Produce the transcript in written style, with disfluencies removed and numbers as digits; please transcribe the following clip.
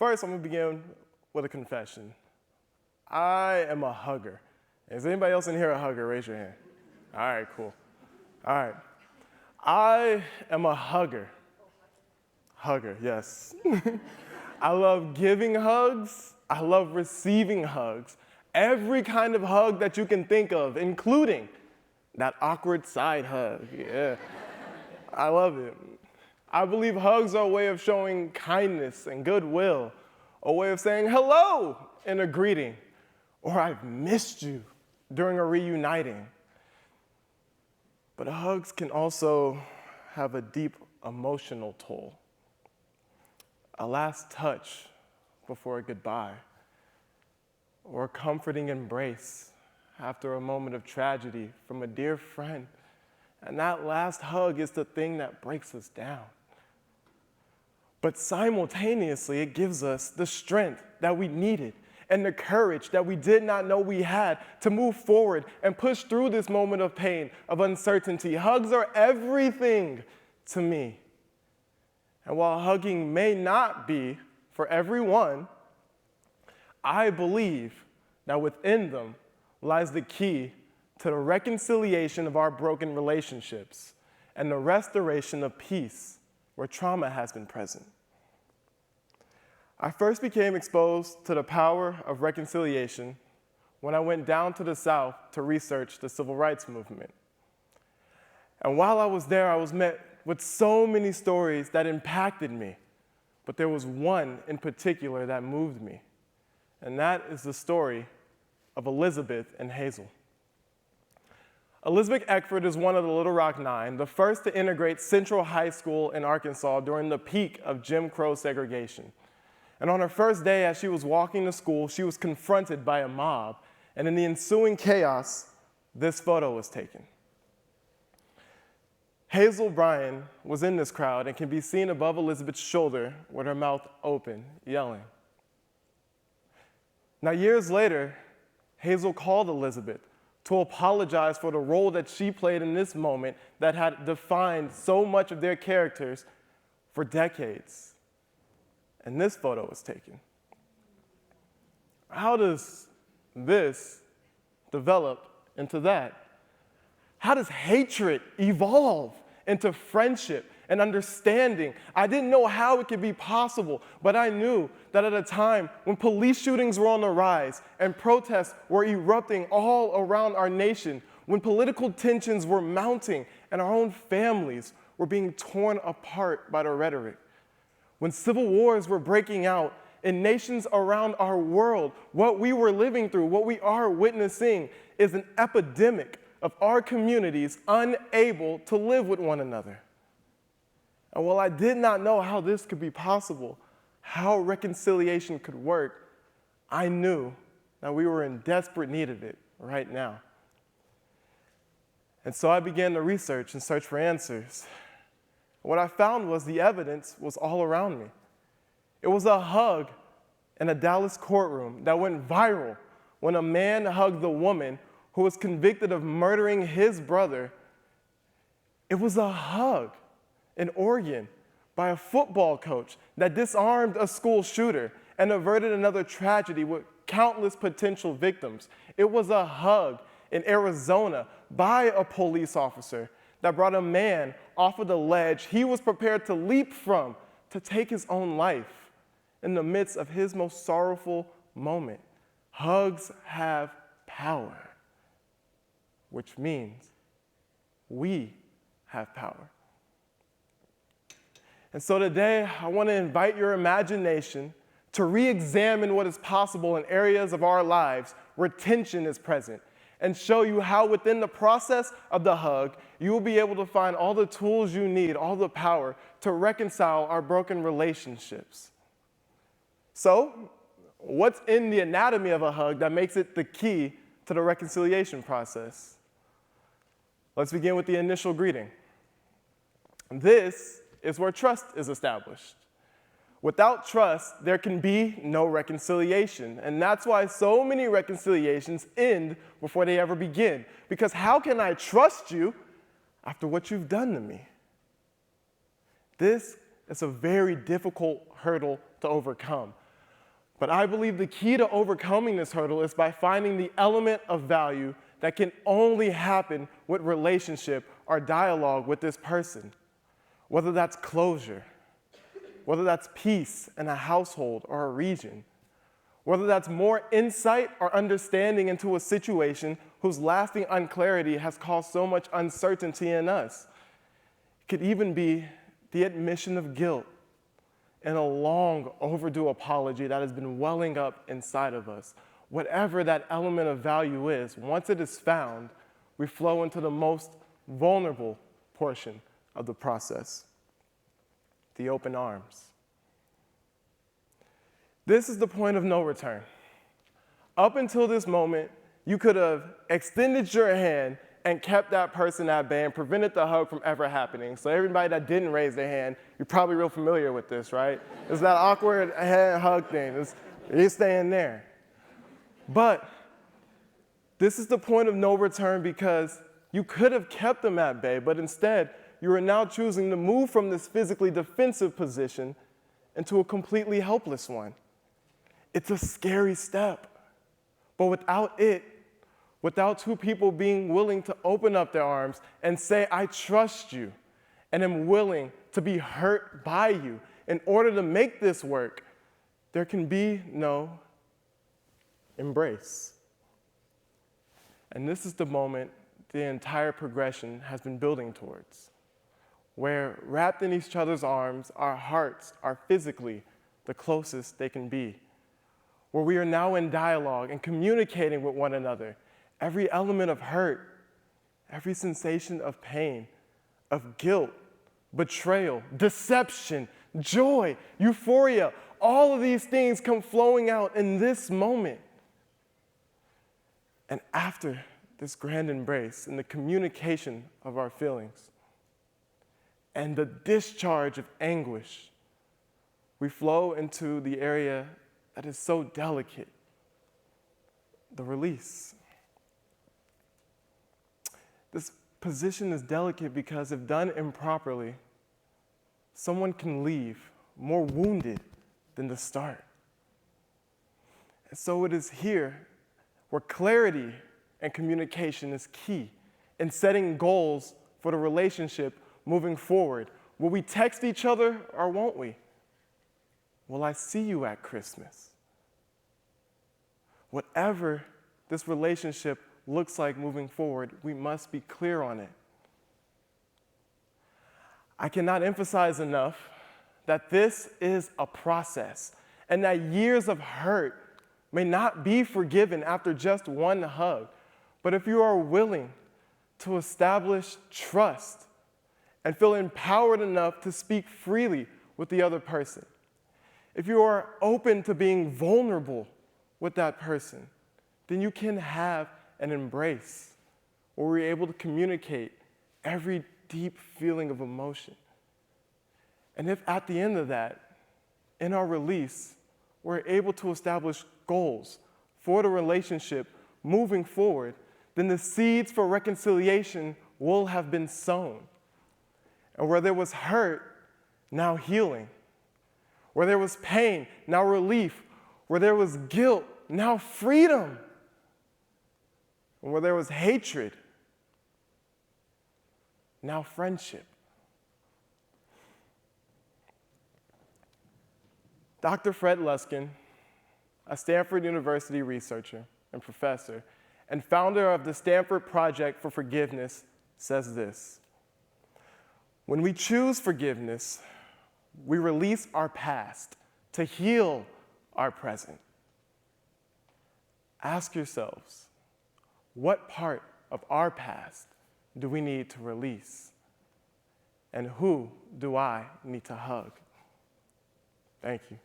First, I'm going to begin with a confession. I am a hugger. Is anybody else in here a hugger? Raise your hand. All right, cool. All right. I am a hugger. Hugger, yes. I love giving hugs. I love receiving hugs. Every kind of hug that you can think of, including that awkward side hug. Yeah, I love it. I believe hugs are a way of showing kindness and goodwill, a way of saying hello in a greeting, or I've missed you during a reuniting. But hugs can also have a deep emotional toll. A last touch before a goodbye, or a comforting embrace after a moment of tragedy from a dear friend. And that last hug is the thing that breaks us down. But simultaneously, it gives us the strength that we needed and the courage that we did not know we had to move forward and push through this moment of pain, of uncertainty. Hugs are everything to me. And while hugging may not be for everyone, I believe that within them lies the key to the reconciliation of our broken relationships and the restoration of peace where trauma has been present. I first became exposed to the power of reconciliation when I went down to the South to research the civil rights movement. And while I was there, I was met with so many stories that impacted me, but there was one in particular that moved me, and that is the story of Elizabeth and Hazel. Elizabeth Eckford is one of the Little Rock Nine, the first to integrate Central High School in Arkansas during the peak of Jim Crow segregation. And on her first day, as she was walking to school, she was confronted by a mob, and in the ensuing chaos, this photo was taken. Hazel Bryan was in this crowd and can be seen above Elizabeth's shoulder with her mouth open, yelling. Now, years later, Hazel called Elizabeth to apologize for the role that she played in this moment that had defined so much of their characters for decades. And this photo was taken. How does this develop into that? How does hatred evolve into friendship and understanding? I didn't know how it could be possible, but I knew that at a time when police shootings were on the rise and protests were erupting all around our nation, when political tensions were mounting and our own families were being torn apart by the rhetoric, when civil wars were breaking out in nations around our world, what we were living through, what we are witnessing is an epidemic of our communities unable to live with one another. And while I did not know how this could be possible, how reconciliation could work, I knew that we were in desperate need of it right now. And so I began to research and search for answers. What I found was the evidence was all around me. It was a hug in a Dallas courtroom that went viral when a man hugged the woman who was convicted of murdering his brother. It was a hug in Oregon by a football coach that disarmed a school shooter and averted another tragedy with countless potential victims. It was a hug in Arizona by a police officer that brought a man off of the ledge he was prepared to leap from to take his own life in the midst of his most sorrowful moment. Hugs have power, which means we have power. And so today, I want to invite your imagination to re-examine what is possible in areas of our lives where tension is present, and show you how within the process of the hug, you will be able to find all the tools you need, all the power to reconcile our broken relationships. So, what's in the anatomy of a hug that makes it the key to the reconciliation process? Let's begin with the initial greeting. This is where trust is established. Without trust, there can be no reconciliation. And that's why so many reconciliations end before they ever begin. Because how can I trust you after what you've done to me? This is a very difficult hurdle to overcome. But I believe the key to overcoming this hurdle is by finding the element of value that can only happen with relationship or dialogue with this person. Whether that's closure, whether that's peace in a household or a region, whether that's more insight or understanding into a situation whose lasting unclarity has caused so much uncertainty in us. It could even be the admission of guilt and a long overdue apology that has been welling up inside of us. Whatever that element of value is, once it is found, we flow into the most vulnerable portion of the process, the open arms. This is the point of no return. Up until this moment, you could have extended your hand and kept that person at bay and prevented the hug from ever happening. So everybody that didn't raise their hand, you're probably real familiar with this, right? It's that awkward hand hug thing. You're staying there. But this is the point of no return because you could have kept them at bay, but instead, you are now choosing to move from this physically defensive position into a completely helpless one. It's a scary step, but without two people being willing to open up their arms and say, I trust you and am willing to be hurt by you in order to make this work, there can be no embrace. And this is the moment the entire progression has been building towards, where wrapped in each other's arms, our hearts are physically the closest they can be, where we are now in dialogue and communicating with one another. Every element of hurt, every sensation of pain, of guilt, betrayal, deception, joy, euphoria, all of these things come flowing out in this moment. And after this grand embrace and the communication of our feelings and the discharge of anguish, we flow into the area that is so delicate, the release. This position is delicate because if done improperly, someone can leave more wounded than the start. And so it is here where clarity and communication is key in setting goals for the relationship moving forward. Will we text each other or won't we? Will I see you at Christmas? Whatever this relationship looks like moving forward, we must be clear on it. I cannot emphasize enough that this is a process and that years of hurt may not be forgiven after just one hug. But if you are willing to establish trust and feel empowered enough to speak freely with the other person, if you are open to being vulnerable with that person, then you can have an embrace where we're able to communicate every deep feeling of emotion. And if at the end of that, in our release, we're able to establish goals for the relationship moving forward, then the seeds for reconciliation will have been sown. And where there was hurt, now healing. Where there was pain, now relief. Where there was guilt, now freedom. And where there was hatred, now friendship. Dr. Fred Luskin, a Stanford University researcher and professor, and founder of the Stanford Project for Forgiveness, says this: when we choose forgiveness, we release our past to heal our present. Ask yourselves, what part of our past do we need to release? And who do I need to hug? Thank you.